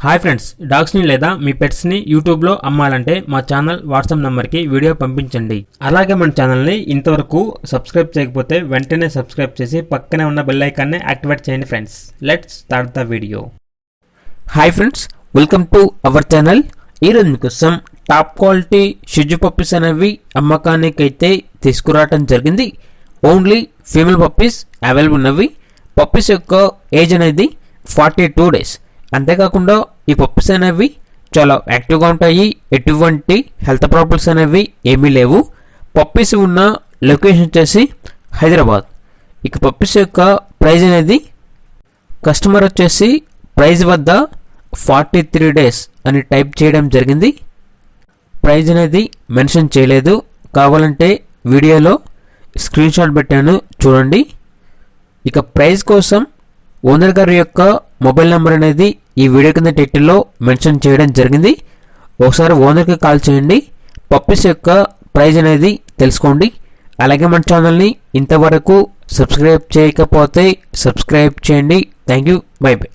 Hi friends, డాగ్స్ని లేదా మీ పెట్స్ని యూట్యూబ్లో అమ్మాలంటే మా ఛానల్ వాట్సాప్ నెంబర్కి వీడియో పంపించండి. అలాగే మన ఛానల్ని ఇంతవరకు సబ్స్క్రైబ్ చేయకపోతే వెంటనే సబ్స్క్రైబ్ చేసి పక్కనే ఉన్న బెల్ ఐకాన్ని యాక్టివేట్ చేయండి friends. Let's start the video. Hi friends, welcome to our channel. ఈరోజు మీకోసం టాప్ క్వాలిటీ షిజు పప్పీస్ అనేవి అమ్మకానికి అయితే తీసుకురావడం జరిగింది. ఓన్లీ ఫీమేల్ పప్పీస్ అవైలబుల్ ఉన్నవి. పప్పీస్ యొక్క ఏజ్ అనేది 42 days. అంతేకాకుండా ఈ పప్పీస్ అనేవి చాలా యాక్టివ్గా ఉంటాయి. ఎటువంటి హెల్త్ ప్రాబ్లమ్స్ అనేవి ఏమీ లేవు. పప్పీస్ ఉన్న లొకేషన్ వచ్చేసి హైదరాబాద్. ఇక పప్పీస్ యొక్క ప్రైజ్ అనేది కస్టమర్ వచ్చేసి ప్రైజ్ వద్ద 43 days అని టైప్ చేయడం జరిగింది. ప్రైజ్ అనేది మెన్షన్ చేయలేదు. కావాలంటే వీడియోలో స్క్రీన్ షాట్ పెట్టాను, చూడండి. ఇక ప్రైజ్ కోసం ఓనర్ గారి యొక్క మొబైల్ నెంబర్ అనేది ఈ వీడియో కింద టైటిల్లో మెన్షన్ చేయడం జరిగింది. ఒకసారి ఓనర్కి కాల్ చేయండి. పప్పీస్ యొక్క ప్రైజ్ అనేది తెలుసుకోండి. అలాగే మన ఛానల్ని ఇంతవరకు సబ్స్క్రైబ్ చేయకపోతే సబ్స్క్రైబ్ చేయండి. Thank you, by by.